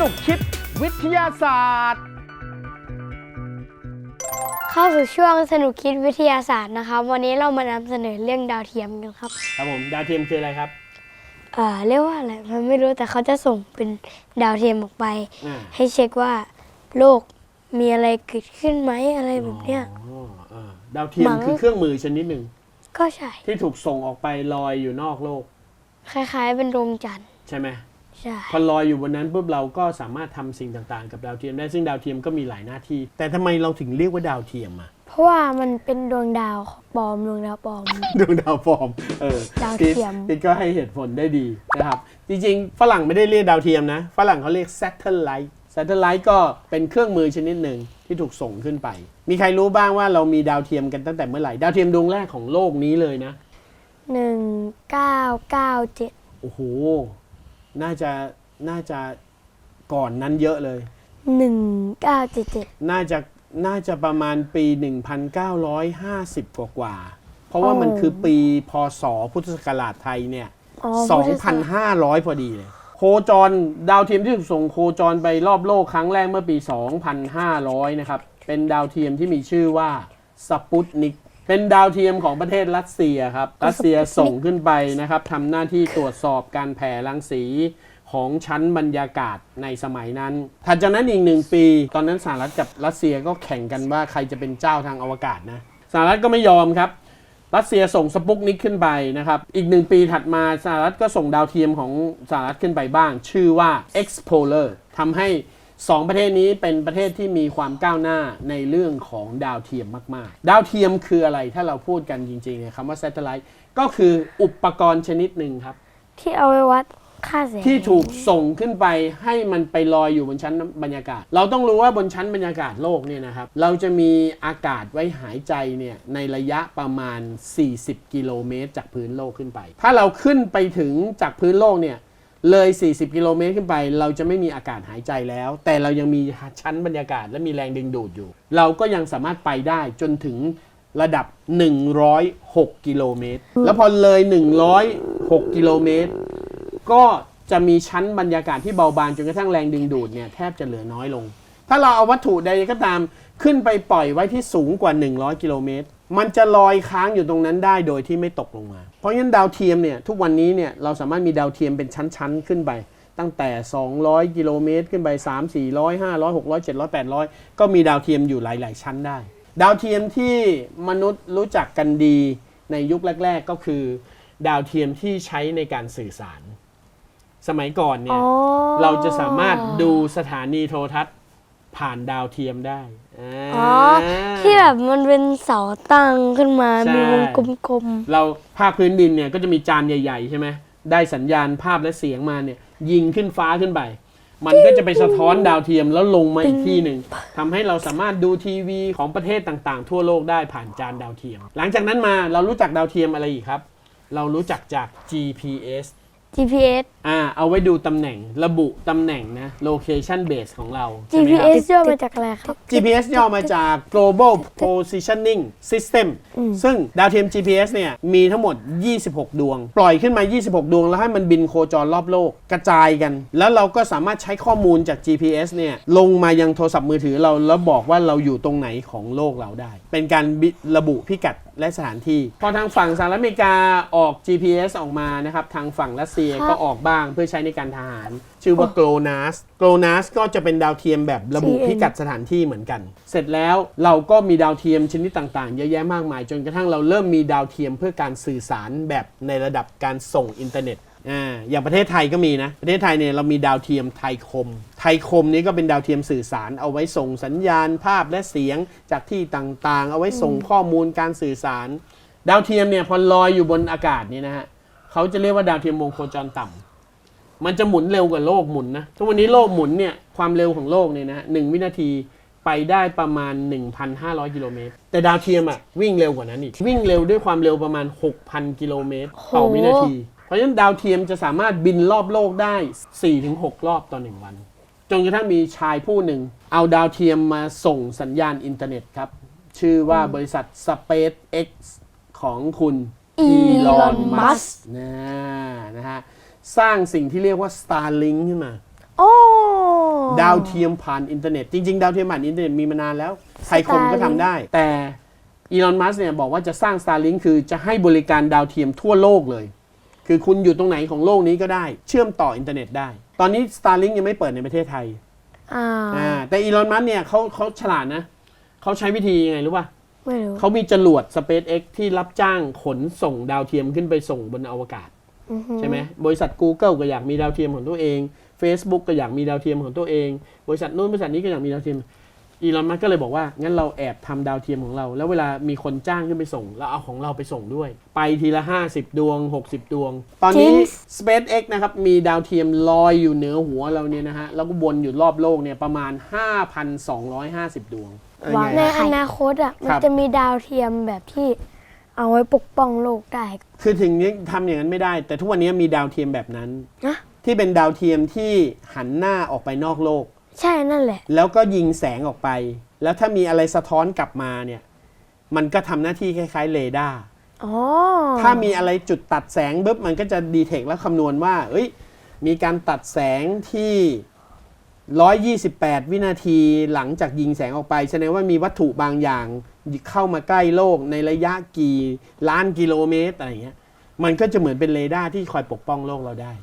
นุกคิดวิทยาศาสตร์เข้าสู่ช่วงสนุกคิดวิทยาศาสตร์นะครับวันนี้เรามานำเสนอเรื่องดาวเทียมกันครับครับผมดาวเทียมคืออะไรครับเรียกว่าอะไรมันไม่รู้แต่เขาจะส่งเป็นดาวเทียมออกไปให้เช็คว่าโลกมีอะไรเกิดขึ้นไหมอะไรแบบเนี้ยดาวเทียมคือเครื่องมือชนิดหนึ่งก็ใช่ที่ถูกส่งออกไปลอยอยู่นอกโลกคล้ายๆเป็นดวงจันทร์ใช่ไหมใช่พอลอยอยู่บนนั้นปุ๊บเราก็สามารถทำสิ่งต่างๆกับดาวเทียมได้ซึ่งดาวเทียมก็มีหลายหน้าที่แต่ทำไมเราถึงเรียกว่าดาวเทียมอ่ะเพราะว่ามันเป็นดวงดาวปลอมดวงดาวปลอมดวงดาวปลอมดาวเทียมก็ให้เหตุผลได้ดีนะครับจริงๆฝรั่งไม่ได้เรียกดาวเทียมนะฝรั่งเขาเรียก satellite ก็เป็นเครื่องมือชนิดหนึ่งที่ถูกส่งขึ้นไปมีใครรู้บ้างว่าเรามีดาวเทียมกันตั้งแต่เมื่อไหร่ดาวเทียมดวงแรกของโลกนี้เลยนะ1997โอ้โหน่าจะก่อนนั้นเยอะเลย1977น่าจะประมาณปี1950กว่าเพราะว่ามันคือปีพศพุทธศักราชไทยเนี่ย2,500พอดีเลยโคจรดาวเทียมที่ถูกส่งโคจรไปรอบโลกครั้งแรกเมื่อปี 2,500 นะครับเป็นดาวเทียมที่มีชื่อว่าสปุตนิกเป็นดาวเทียมของประเทศรัสเซียครับรัสเซียส่งขึ้นไปนะครับทำหน้าที่ตรวจสอบการแผ่รังสีของชั้นบรรยากาศในสมัยนั้นถัดจากนั้นอีก1 ปีตอนนั้นสหรัฐกับรัสเซียก็แข่งกันว่าใครจะเป็นเจ้าทางอวกาศนะสหรัฐก็ไม่ยอมครับรัสเซียส่งสปุตนิกขึ้นไปนะครับอีก1 ปีถัดมาสหรัฐก็ส่งดาวเทียมของสหรัฐขึ้นไปบ้างชื่อว่า Explorer ทำให้2 ประเทศนี้เป็นประเทศที่มีความก้าวหน้าในเรื่องของดาวเทียมมากๆดาวเทียมคืออะไรถ้าเราพูดกันจริงๆคำว่า Satellite ก็คืออุปกรณ์ชนิดหนึ่งครับที่เอาไว้วัดค่าแสงที่ถูกส่งขึ้นไปให้มันไปลอยอยู่บนชั้นบรรยากาศเราต้องรู้ว่าบนชั้นบรรยากาศโลกเนี่ยนะครับเราจะมีอากาศไว้หายใจเนี่ยในระยะประมาณ40 กิโลเมตรจากพื้นโลกขึ้นไปถ้าเราขึ้นไปถึงจากพื้นโลกเนี่ยเลย40 กิโลเมตรขึ้นไปเราจะไม่มีอากาศหายใจแล้วแต่เรายังมีชั้นบรรยากาศและมีแรงดึงดูดอยู่เราก็ยังสามารถไปได้จนถึงระดับ106 กิโลเมตรแล้วพอเลย106 กิโลเมตรก็จะมีชั้นบรรยากาศที่เบาบางจนกระทั่งแรงดึงดูดเนี่ยแทบจะเหลือน้อยลงถ้าเราเอาวัตถุใดก็ตามขึ้นไปปล่อยไว้ที่สูงกว่า100 กิโลเมตรมันจะลอยค้างอยู่ตรงนั้นได้โดยที่ไม่ตกลงมาเพราะฉะนั้นดาวเทียมเนี่ยทุกวันนี้เนี่ยเราสามารถมีดาวเทียมเป็นชั้นๆขึ้นไปตั้งแต่200 กิโลเมตรขึ้นไป300 400 500 600 700 800ก็มีดาวเทียมอยู่หลายๆชั้นได้ดาวเทียมที่มนุษย์รู้จักกันดีในยุคแรกๆก็คือดาวเทียมที่ใช้ในการสื่อสารสมัยก่อนเนี่ยเราจะสามารถดูสถานีโทรทัศน์ผ่านดาวเทียมได้ที่แบบมันเป็นเสาตั้งขึ้นมามีวงกลมๆเราภาคพื้นดินเนี่ยก็จะมีจานใหญ่ๆใช่ไหมได้สัญญาณภาพและเสียงมาเนี่ยยิงขึ้นฟ้าขึ้นไปมันก็จะไปสะท้อนดาวเทียมแล้วลงมาอีกที่หนึ่งทำให้เราสามารถดูทีวีของประเทศต่างๆทั่วโลกได้ผ่านจานดาวเทียมหลังจากนั้นมาเรารู้จักดาวเทียมอะไรอีกครับเรารู้จักจาก GPS เอาไว้ดูตำแหน่งระบุตำแหน่งนะ location base ของเรา GPS ย่อมาจากอะไรครับ GPS ย่อมาจาก global positioning system ซึ่งดาวเทียม GPS เนี่ยมีทั้งหมด26 ดวงปล่อยขึ้นมา26 ดวงแล้วให้มันบินโคจรรอบโลกกระจายกันแล้วเราก็สามารถใช้ข้อมูลจาก GPS เนี่ยลงมายังโทรศัพท์มือถือเราแล้วบอกว่าเราอยู่ตรงไหนของโลกเราได้เป็นการระบุพิกัดและสถานที่พอทางฝั่งสหรัฐอเมริกาออก GPS ออกมานะครับทางฝั่งรัสเซียก็ออกบ้างเพื่อใช้ในการทหารชื่อว่า GLONASS ก็จะเป็นดาวเทียมแบบระบุพิกัดสถานที่เหมือนกันเสร็จแล้วเราก็มีดาวเทียมชนิดต่างๆเยอะแยะมากมายจนกระทั่งเราเริ่มมีดาวเทียมเพื่อการสื่อสารแบบในระดับการส่งอินเทอร์เน็ตอย่างประเทศไทยก็มีนะประเทศไทยเนี่ยเรามีดาวเทียมไทยคมนี้ก็เป็นดาวเทียมสื่อสารเอาไว้ส่งสัญญาณภาพและเสียงจากที่ต่างๆเอาไว้ส่งข้อมูลการสื่อสารดาวเทียมเนี่ยพอลอยอยู่บนอากาศนี่นะฮะเขาจะเรียกว่าดาวเทียมวงโคจรต่ำมันจะหมุนเร็วกว่าโลกหมุนนะทุกวันนี้โลกหมุนเนี่ยความเร็วของโลกเนี่ยนะ1 วินาทีไปได้ประมาณ 1,500 กิโลเมตรแต่ดาวเทียมวิ่งเร็วกว่านั้นอีกวิ่งเร็วด้วยความเร็วประมาณ 6,000 กิโลเมตรต่อวินาทีเพราะฉะนั้นดาวเทียมจะสามารถบินรอบโลกได้ 4-6 รอบต่อ1 วันจนกระทั่งมีชายผู้หนึ่งเอาดาวเทียมมาส่งสัญญาณอินเทอร์เน็ตครับชื่อว่าบริษัท SpaceX ของคุณอีลอนมัสก์นะฮะสร้างสิ่งที่เรียกว่า Starlink ขึ้นมา ดาวเทียมผ่านอินเทอร์เน็ตจริงๆดาวเทียมผ่านอินเทอร์เน็ตมีมานานแล้วใครคนก็ทำได้ แต่อีลอนมัสก์เนี่ยบอกว่าจะสร้าง Starlink คือจะให้บริการดาวเทียมทั่วโลกเลย คือคุณอยู่ตรงไหนของโลกนี้ก็ได้เชื่อมต่ออินเทอร์เน็ตได้ ตอนนี้ Starlink ยังไม่เปิดในประเทศไทยแต่อีลอนมัสก์เนี่ยเขาฉลาดนะเขาใช้วิธียังไงรู้ป่ะ ไม่รู้ เขามีจรวด SpaceX ที่รับจ้างขนส่งดาวเทียมขึ้นไปส่งบนอวกาศใช่ไหมบริษัท Google ก็อยากมีดาวเทียมของตัวเอง Facebook ก็อยากมีดาวเทียมของตัวเอง บริษัทนู้นบริษัทนี้ก็อยากมีดาวเทียมอีลอนมัสก์ก็เลยบอกว่างั้นเราแอบทำดาวเทียมของเราแล้วเวลามีคนจ้างขึ้นไปส่งเราเอาของเราไปส่งด้วย ไปทีละ50 ดวง 60 ดวง ตอนนี้ SpaceX นะครับมีดาวเทียมลอยอยู่เหนือหัวเราเนี่ยนะฮะแล้วก็วนอยู่รอบโลกเนี่ยประมาณ 5,250 ดวง ในอนาคตมันจะมีดาวเทียมแบบที่เอาไว้ปกป้องโลกได้คือถึงนี้ทำอย่างนั้นไม่ได้แต่ทุกวันนี้มีดาวเทียมแบบนั้นที่เป็นดาวเทียมที่หันหน้าออกไปนอกโลกใช่นั่นแหละแล้วก็ยิงแสงออกไปแล้วถ้ามีอะไรสะท้อนกลับมาเนี่ยมันก็ทำหน้าที่คล้ายๆเรดาร์ถ้ามีอะไรจุดตัดแสงปุ๊บมันก็จะดีเทคและคำนวณว่ามีการตัดแสงที่128วินาทีหลังจากยิงแสงออกไปแสดงว่ามีวัตถุบางอย่างเข้ามาใกล้โลกในระยะกี่ล้านกิโลเมตรอะไรเงี้ยมันก็จะเหมือนเป็นเรดาร์ที่คอยปกป้องโลกเราได้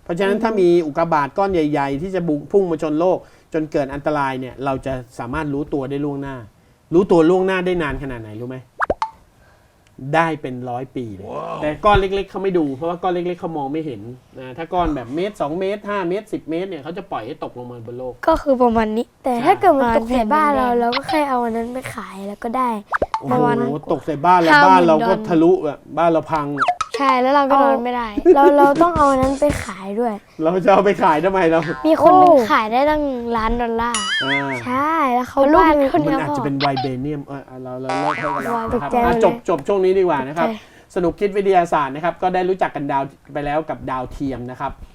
เพราะฉะนั้นถ้ามีอุกกาบาตก้อนใหญ่ๆที่จะพุ่งมาชนโลกจนเกิดอันตรายเนี่ยเราจะสามารถรู้ตัวได้ล่วงหน้ารู้ตัวล่วงหน้าได้นานขนาดไหนรู้ไหมได้เป็น100 ปีเลย แต่ก้อนเล็กๆเขาไม่ดูเพราะว่าก้อนเล็กๆเขามองไม่เห็นนะถ้าก้อนแบบเมตร2 เมตร5 เมตร10 เมตรเนี่ยเขาจะปล่อยให้ตกลงมาบนโลกก็คือประมาณนี้แต่ถ้าเกิดมันตกใส่บ้านเราก็แค่เอาอันนั้นไปขายแล้วก็ได้ประมาณตกใส่บ้านแล้วบ้านเราก็ทะลุบ้านเราพังใช่แล้วเราก็นอนไม่ได้เราต้องเอาอันนั้นไปขายด้วยเราจะเอาไปขายทำไมเรามีคนนึงขายได้ตั้ง$1,000,000ใช่แล้วเขาลูกมันอาจจะเป็นไวเบเนียมเราเลิกให้กันแล้วนะครับจบช่วงนี้ดีกว่านะครับสนุกคิดวิทยาศาสตร์นะครับก็ได้รู้จักกันดาวไปแล้วกับดาวเทียมนะครับ